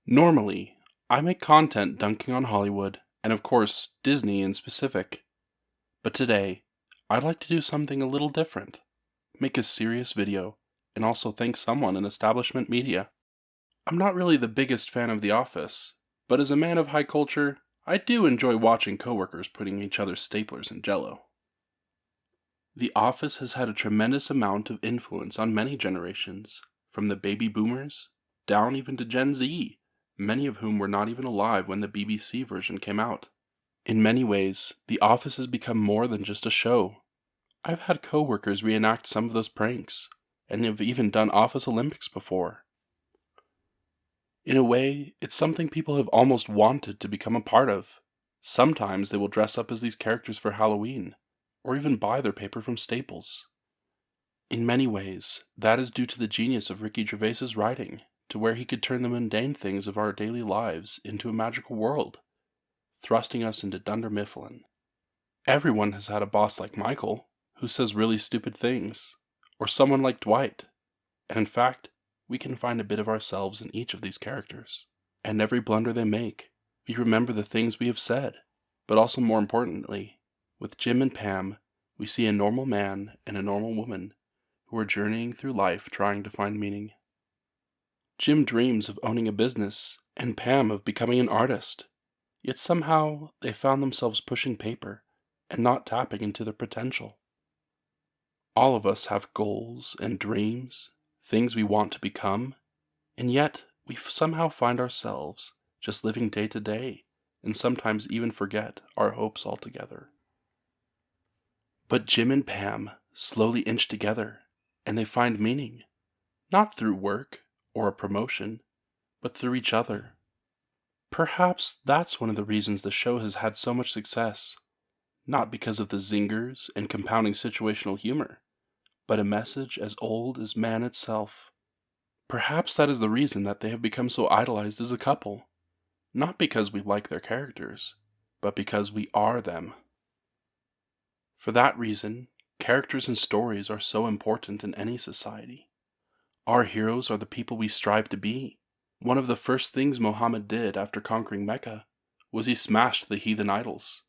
Normally, I make content dunking on Hollywood, and of course, Disney in specific. But today, I'd like to do something a little different. Make a serious video, and also thank someone in establishment media. I'm not really the biggest fan of The Office, but as a man of high culture, I do enjoy watching coworkers putting each other staplers in Jell-O. The Office has had a tremendous amount of influence on many generations, from the baby boomers, down even to Gen Z, many of whom were not even alive when the BBC version came out. In many ways, The Office has become more than just a show. I've had coworkers reenact some of those pranks, and have even done Office Olympics before. In a way, it's something people have almost wanted to become a part of. Sometimes they will dress up as these characters for Halloween, or even buy their paper from Staples. In many ways, that is due to the genius of Ricky Gervais's writing, to where he could turn the mundane things of our daily lives into a magical world, thrusting us into Dunder Mifflin. Everyone has had a boss like Michael, who says really stupid things, or someone like Dwight, and in fact, we can find a bit of ourselves in each of these characters. And every blunder they make, we remember the things we have said, but also more importantly, with Jim and Pam, we see a normal man and a normal woman who are journeying through life trying to find meaning. Jim dreams of owning a business, and Pam of becoming an artist. Yet somehow, they found themselves pushing paper, and not tapping into their potential. All of us have goals and dreams, things we want to become, and yet we somehow find ourselves just living day to day, and sometimes even forget our hopes altogether. But Jim and Pam slowly inch together, and they find meaning, not through work or a promotion, but through each other. Perhaps that's one of the reasons the show has had so much success, not because of the zingers and compounding situational humor, but a message as old as man itself. Perhaps that is the reason that they have become so idolized as a couple, not because we like their characters, but because we are them. For that reason, characters and stories are so important in any society. Our heroes are the people we strive to be. One of the first things Muhammad did after conquering Mecca was he smashed the heathen idols.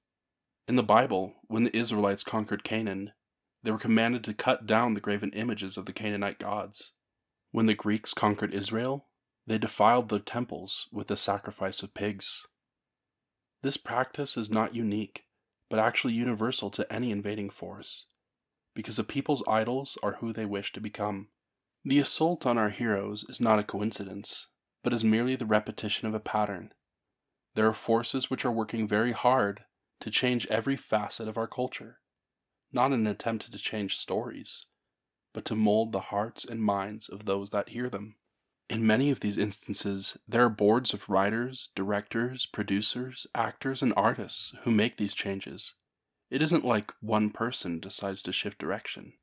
In the Bible, when the Israelites conquered Canaan, they were commanded to cut down the graven images of the Canaanite gods. When the Greeks conquered Israel, they defiled their temples with the sacrifice of pigs. This practice is not unique, but actually universal to any invading force, because a people's idols are who they wish to become. The assault on our heroes is not a coincidence, but is merely the repetition of a pattern. There are forces which are working very hard to change every facet of our culture, not in an attempt to change stories, but to mold the hearts and minds of those that hear them. In many of these instances, there are boards of writers, directors, producers, actors, and artists who make these changes. It isn't like one person decides to shift direction.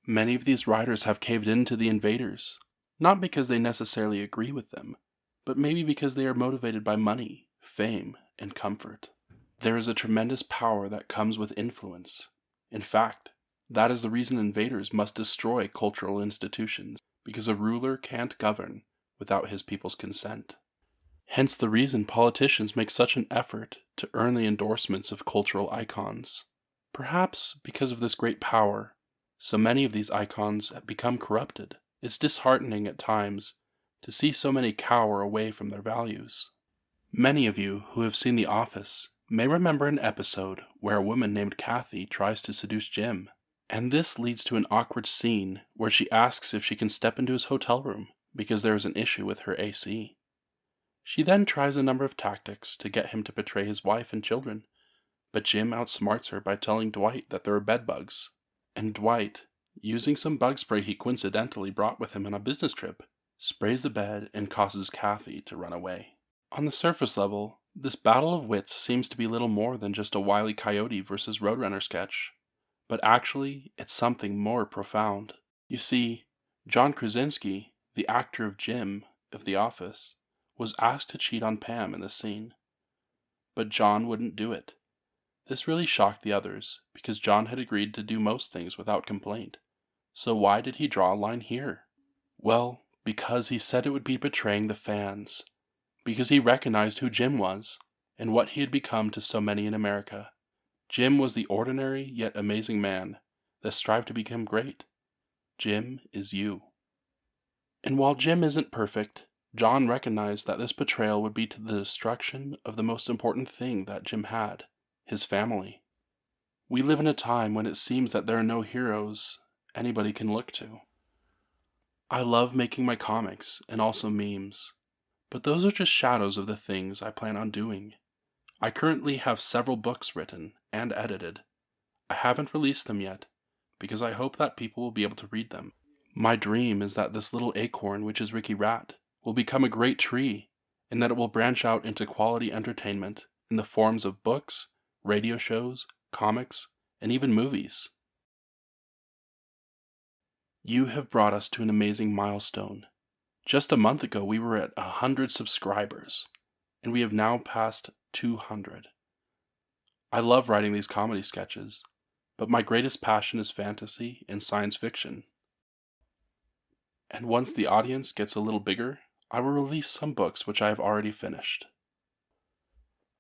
Many of these writers have caved in to the invaders, not because they necessarily agree with them, but maybe because they are motivated by money, fame, and comfort. There is a tremendous power that comes with influence. In fact, that is the reason invaders must destroy cultural institutions, because a ruler can't govern without his people's consent. Hence the reason politicians make such an effort to earn the endorsements of cultural icons. Perhaps because of this great power, so many of these icons have become corrupted. It's disheartening at times to see so many cower away from their values. Many of you who have seen The Office may remember an episode where a woman named Kathy tries to seduce Jim, and this leads to an awkward scene where she asks if she can step into his hotel room because there is an issue with her AC. She then tries a number of tactics to get him to betray his wife and children, but Jim outsmarts her by telling Dwight that there are bed bugs, and Dwight, using some bug spray he coincidentally brought with him on a business trip, sprays the bed and causes Kathy to run away. On the surface level, this battle of wits seems to be little more than just a Wile E. Coyote versus Roadrunner sketch, but actually it's something more profound. You see, John Krasinski, the actor of Jim of The Office, was asked to cheat on Pam in the scene, but John wouldn't do it. This really shocked the others, because John had agreed to do most things without complaint. So why did he draw a line here? Well, because he said it would be betraying the fans. because he recognized who Jim was and what he had become to so many in America. Jim was the ordinary yet amazing man that strived to become great. Jim is you. And while Jim isn't perfect, John recognized that this betrayal would be to the destruction of the most important thing that Jim had, his family. We live in a time when it seems that there are no heroes anybody can look to. I love making my comics and also memes, but those are just shadows of the things I plan on doing. I currently have several books written and edited. I haven't released them yet, because I hope that people will be able to read them. My dream is that this little acorn, which is Ricky Rat, will become a great tree, and that it will branch out into quality entertainment in the forms of books, radio shows, comics, and even movies. You have brought us to an amazing milestone. Just a month ago, we were at 100 subscribers, and we have now passed 200. I love writing these comedy sketches, but my greatest passion is fantasy and science fiction. And once the audience gets a little bigger, I will release some books which I have already finished.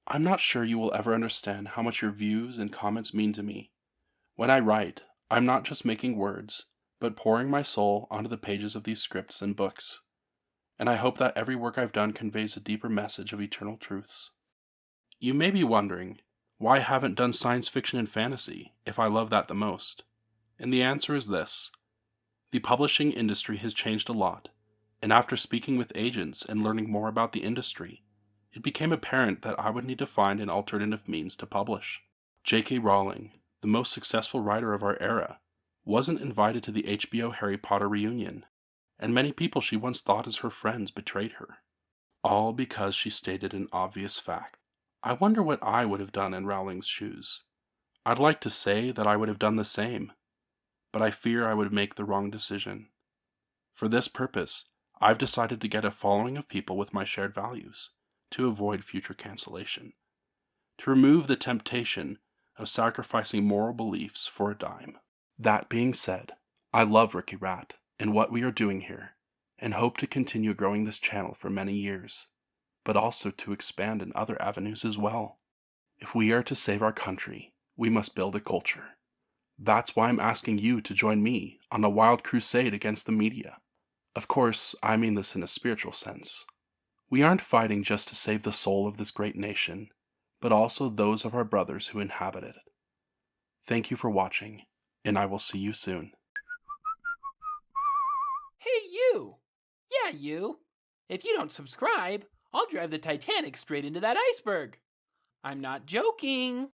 I'm not sure you will ever understand how much your views and comments mean to me. When I write, I'm not just making words, but pouring my soul onto the pages of these scripts and books. And I hope that every work I've done conveys a deeper message of eternal truths. You may be wondering, why I haven't done science fiction and fantasy if I love that the most? And the answer is this. The publishing industry has changed a lot, and after speaking with agents and learning more about the industry, it became apparent that I would need to find an alternative means to publish. J.K. Rowling, the most successful writer of our era, wasn't invited to the HBO Harry Potter reunion, and many people she once thought as her friends betrayed her. All because she stated an obvious fact. I wonder what I would have done in Rowling's shoes. I'd like to say that I would have done the same, but I fear I would make the wrong decision. For this purpose, I've decided to get a following of people with my shared values, to avoid future cancellation, to remove the temptation of sacrificing moral beliefs for a dime. That being said, I love Ricky Rat and what we are doing here, and hope to continue growing this channel for many years, but also to expand in other avenues as well. If we are to save our country, we must build a culture. That's why I'm asking you to join me on a wild crusade against the media. Of course, I mean this in a spiritual sense. We aren't fighting just to save the soul of this great nation, but also those of our brothers who inhabit it. Thank you for watching, and I will see you soon. Hey, you! Yeah, you! If you don't subscribe, I'll drive the Titanic straight into that iceberg. I'm not joking.